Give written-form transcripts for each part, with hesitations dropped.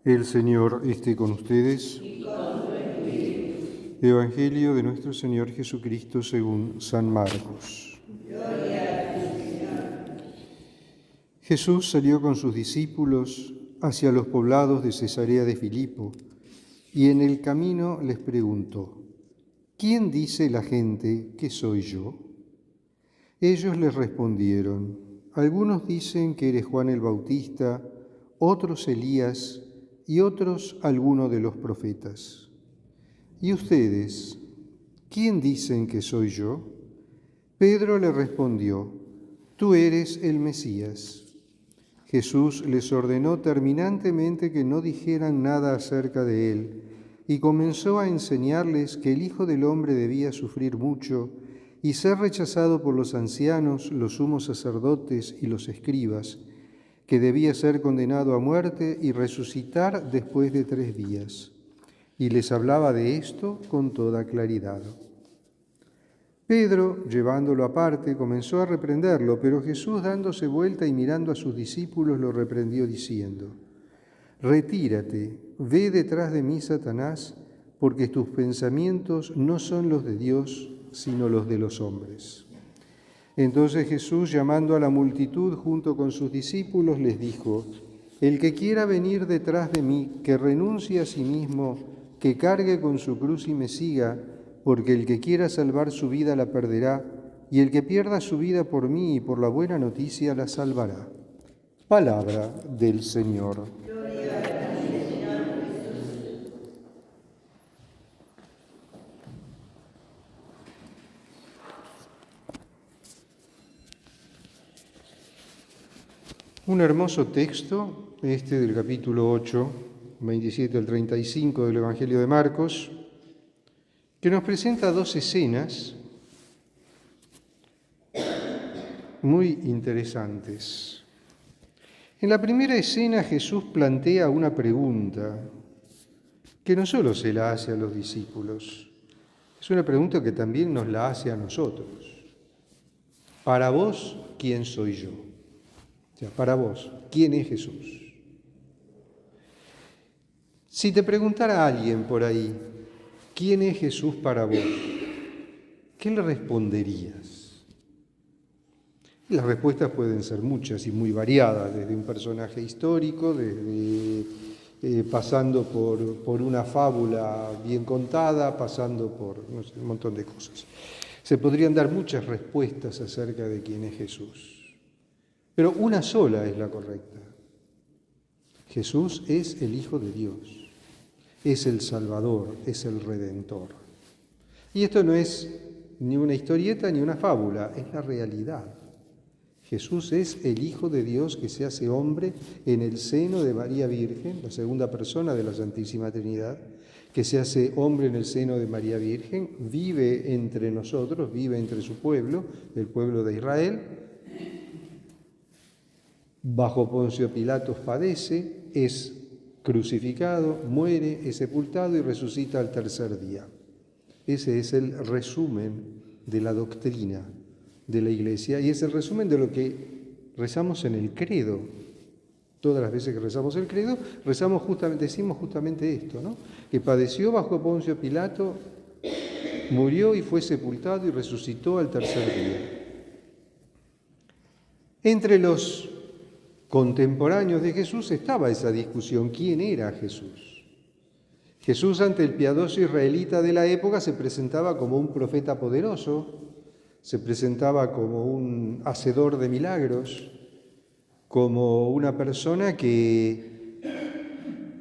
El Señor esté con ustedes. Evangelio de nuestro Señor Jesucristo según San Marcos. Jesús salió con sus discípulos hacia los poblados de Cesarea de Filipo y en el camino les preguntó: ¿Quién dice la gente que soy yo? Ellos les respondieron: algunos dicen que eres Juan el Bautista, otros Elías y otros alguno de los profetas. ¿Y ustedes, quién dicen que soy yo? Pedro le respondió: tú eres el Mesías. Jesús les ordenó terminantemente que no dijeran nada acerca de él y comenzó a enseñarles que el Hijo del Hombre debía sufrir mucho y ser rechazado por los ancianos, los sumos sacerdotes y los escribas, que debía ser condenado a muerte y resucitar después de 3 días. Y les hablaba de esto con toda claridad. Pedro, llevándolo aparte, comenzó a reprenderlo, pero Jesús, dándose vuelta y mirando a sus discípulos, lo reprendió diciendo: retírate, ve detrás de mí, Satanás, porque tus pensamientos no son los de Dios, sino los de los hombres. Entonces Jesús, llamando a la multitud junto con sus discípulos, les dijo: el que quiera venir detrás de mí, que renuncie a sí mismo, que cargue con su cruz y me siga, porque el que quiera salvar su vida la perderá, y el que pierda su vida por mí y por la buena noticia la salvará. Palabra del Señor. Gloria a ti, Señor Jesús. Un hermoso texto, este del capítulo 8, 27 al 35 del Evangelio de Marcos, que nos presenta 2 escenas muy interesantes. En la primera escena Jesús plantea una pregunta que no solo se la hace a los discípulos, es una pregunta que también nos la hace a nosotros. Para vos, ¿quién soy yo? O sea, para vos, ¿quién es Jesús? Si te preguntara a alguien por ahí, ¿quién es Jesús para vos? ¿Qué le responderías? Las respuestas pueden ser muchas y muy variadas, desde un personaje histórico, pasando por una fábula bien contada, pasando por un montón de cosas. Se podrían dar muchas respuestas acerca de quién es Jesús, pero una sola es la correcta. Jesús es el Hijo de Dios, es el Salvador, es el Redentor. Y esto no es ni una historieta ni una fábula, es la realidad. Jesús es el Hijo de Dios que se hace hombre en el seno de María Virgen, la segunda persona de la Santísima Trinidad, que se hace hombre en el seno de María Virgen, vive entre nosotros, vive entre su pueblo, el pueblo de Israel. Bajo Poncio Pilatos padece, es crucificado, muere, es sepultado y resucita al 3er día. Ese es el resumen de la doctrina de la Iglesia y es el resumen de lo que rezamos en el credo. Todas las veces que rezamos el credo, decimos justamente esto, ¿no? Que padeció bajo Poncio Pilato, murió y fue sepultado y resucitó al 3er día. Entre los contemporáneos de Jesús estaba esa discusión: ¿quién era Jesús? Jesús, ante el piadoso israelita de la época, se presentaba como un profeta poderoso, se presentaba como un hacedor de milagros, como una persona que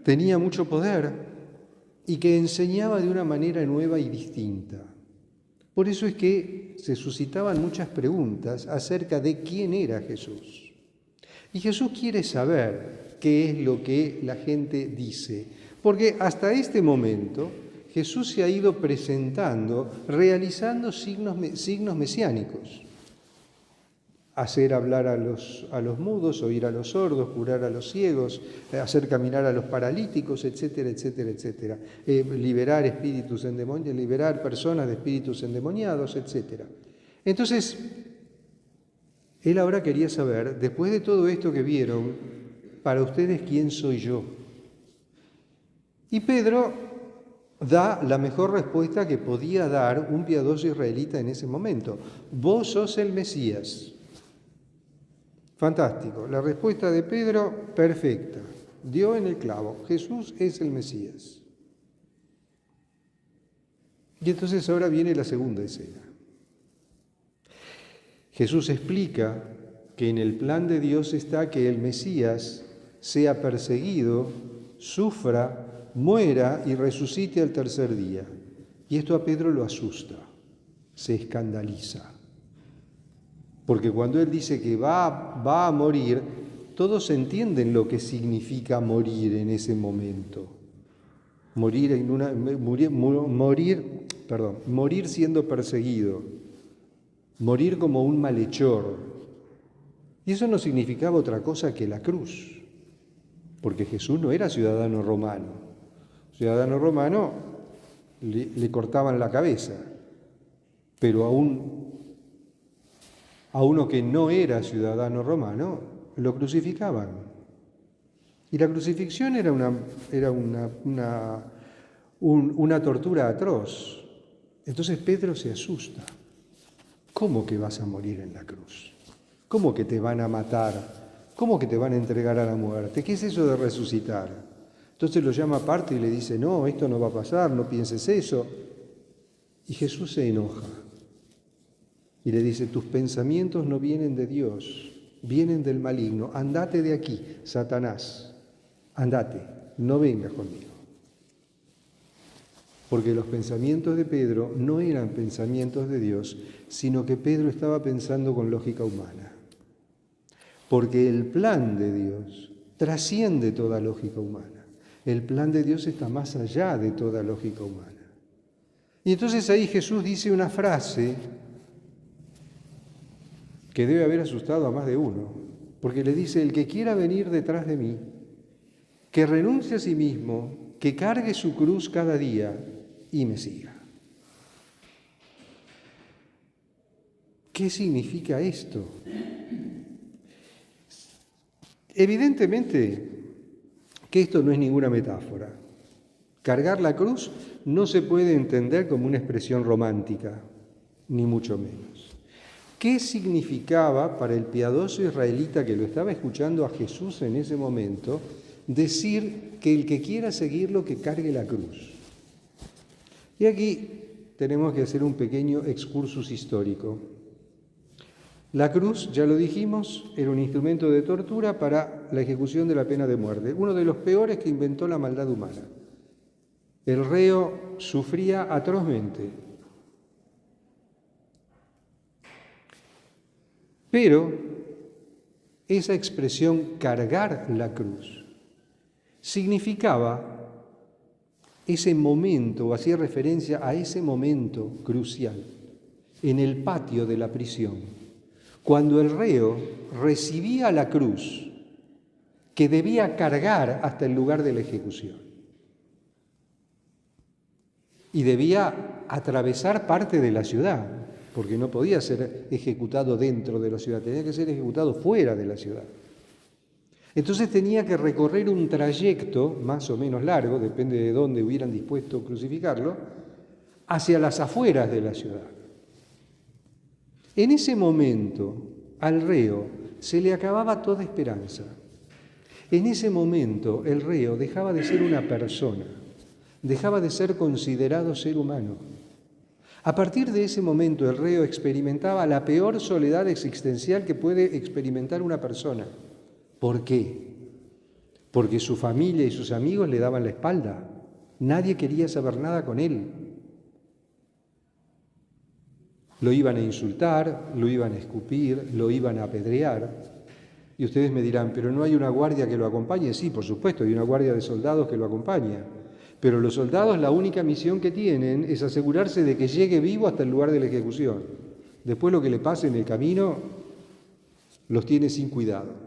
tenía mucho poder y que enseñaba de una manera nueva y distinta. Por eso es que se suscitaban muchas preguntas acerca de quién era Jesús. Y Jesús quiere saber qué es lo que la gente dice, porque hasta este momento Jesús se ha ido presentando, realizando signos mesiánicos. Hacer hablar a los mudos, oír a los sordos, curar a los ciegos, hacer caminar a los paralíticos, etcétera, etcétera, etcétera. Liberar espíritus endemoniados, liberar personas de espíritus endemoniados, etcétera. Entonces, él ahora quería saber, después de todo esto que vieron, para ustedes, ¿quién soy yo? Y Pedro da la mejor respuesta que podía dar un piadoso israelita en ese momento. Vos sos el Mesías. Fantástico. La respuesta de Pedro, perfecta. Dio en el clavo. Jesús es el Mesías. Y entonces ahora viene la segunda escena. Jesús explica que en el plan de Dios está que el Mesías sea perseguido, sufra, muera y resucite al tercer día. Y esto a Pedro lo asusta, se escandaliza. Porque cuando él dice que va a morir, todos entienden lo que significa morir en ese momento. Morir siendo perseguido, morir como un malhechor. Y eso no significaba otra cosa que la cruz, porque Jesús no era ciudadano romano. Ciudadano romano le cortaban la cabeza, pero a uno que no era ciudadano romano lo crucificaban. Y la crucifixión era una tortura atroz. Entonces Pedro se asusta. ¿Cómo que vas a morir en la cruz? ¿Cómo que te van a matar? ¿Cómo que te van a entregar a la muerte? ¿Qué es eso de resucitar? Entonces lo llama aparte y le dice, no, esto no va a pasar, no pienses eso. Y Jesús se enoja y le dice, tus pensamientos no vienen de Dios, vienen del maligno. Andate de aquí, Satanás, andate, no vengas conmigo. Porque los pensamientos de Pedro no eran pensamientos de Dios, sino que Pedro estaba pensando con lógica humana. Porque el plan de Dios trasciende toda lógica humana. El plan de Dios está más allá de toda lógica humana. Y entonces ahí Jesús dice una frase que debe haber asustado a más de uno, porque le dice, el que quiera venir detrás de mí, que renuncie a sí mismo, que cargue su cruz cada día y me siga. ¿Qué significa esto? Evidentemente que esto no es ninguna metáfora. Cargar la cruz no se puede entender como una expresión romántica, ni mucho menos. ¿Qué significaba para el piadoso israelita que lo estaba escuchando a Jesús en ese momento decir que el que quiera seguirlo, que cargue la cruz? Y aquí tenemos que hacer un pequeño excursus histórico. La cruz, ya lo dijimos, era un instrumento de tortura para la ejecución de la pena de muerte, uno de los peores que inventó la maldad humana. El reo sufría atrozmente. Pero esa expresión cargar la cruz significaba ese momento, o hacía referencia a ese momento crucial en el patio de la prisión, cuando el reo recibía la cruz que debía cargar hasta el lugar de la ejecución. Y debía atravesar parte de la ciudad, porque no podía ser ejecutado dentro de la ciudad, tenía que ser ejecutado fuera de la ciudad. Entonces tenía que recorrer un trayecto más o menos largo, depende de dónde hubieran dispuesto crucificarlo, hacia las afueras de la ciudad. En ese momento, al reo se le acababa toda esperanza. En ese momento, el reo dejaba de ser una persona, dejaba de ser considerado ser humano. A partir de ese momento, el reo experimentaba la peor soledad existencial que puede experimentar una persona. ¿Por qué? Porque su familia y sus amigos le daban la espalda. Nadie quería saber nada con él. Lo iban a insultar, lo iban a escupir, lo iban a apedrear. Y ustedes me dirán, ¿pero no hay una guardia que lo acompañe? Sí, por supuesto, hay una guardia de soldados que lo acompaña. Pero los soldados la única misión que tienen es asegurarse de que llegue vivo hasta el lugar de la ejecución. Después lo que le pase en el camino los tiene sin cuidado.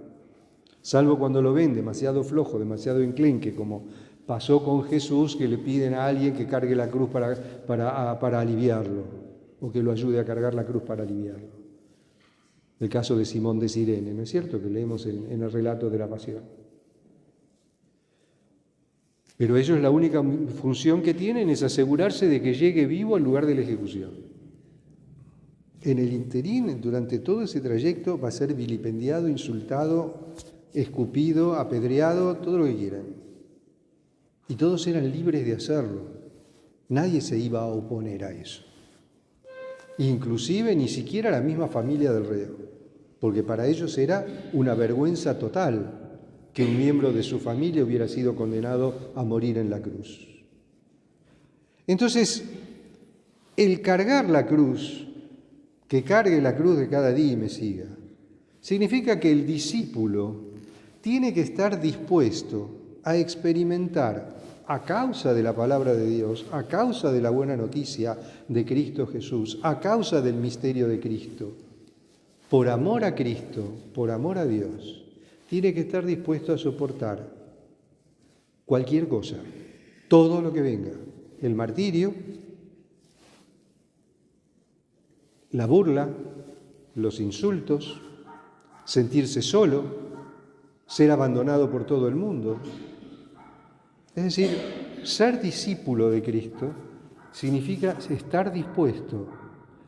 Salvo cuando lo ven demasiado flojo, demasiado enclenque, como pasó con Jesús, que le piden a alguien que cargue la cruz para aliviarlo, o que lo ayude a cargar la cruz para aliviarlo. El caso de Simón de Cirene, ¿no es cierto?, que leemos en el relato de la Pasión. Pero ellos la única función que tienen es asegurarse de que llegue vivo al lugar de la ejecución. En el interín, durante todo ese trayecto, va a ser vilipendiado, insultado, escupido, apedreado, todo lo que quieran. Y todos eran libres de hacerlo. Nadie se iba a oponer a eso. Inclusive ni siquiera la misma familia del reo, porque para ellos era una vergüenza total que un miembro de su familia hubiera sido condenado a morir en la cruz. Entonces, el cargar la cruz, que cargue la cruz de cada día y me siga, significa que el discípulo tiene que estar dispuesto a experimentar, a causa de la palabra de Dios, a causa de la buena noticia de Cristo Jesús, a causa del misterio de Cristo, por amor a Cristo, por amor a Dios, tiene que estar dispuesto a soportar cualquier cosa, todo lo que venga, el martirio, la burla, los insultos, sentirse solo, ser abandonado por todo el mundo. Es decir, ser discípulo de Cristo significa estar dispuesto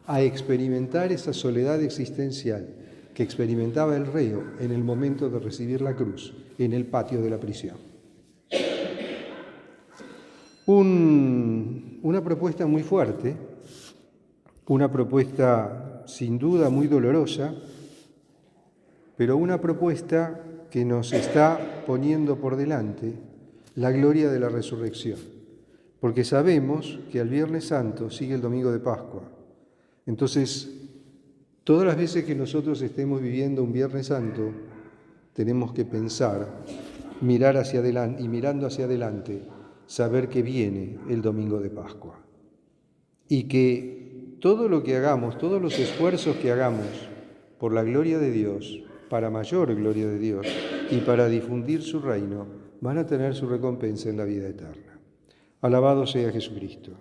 a experimentar esa soledad existencial que experimentaba el reo en el momento de recibir la cruz en el patio de la prisión. Una propuesta muy fuerte, una propuesta sin duda muy dolorosa, pero una propuesta que nos está poniendo por delante la gloria de la resurrección, porque sabemos que al Viernes Santo sigue el Domingo de Pascua. Entonces, todas las veces que nosotros estemos viviendo un Viernes Santo, tenemos que pensar, mirar hacia adelante y mirando hacia adelante, saber que viene el Domingo de Pascua. Y que todo lo que hagamos, todos los esfuerzos que hagamos por la gloria de Dios, para mayor gloria de Dios y para difundir su reino, van a tener su recompensa en la vida eterna. Alabado sea Jesucristo.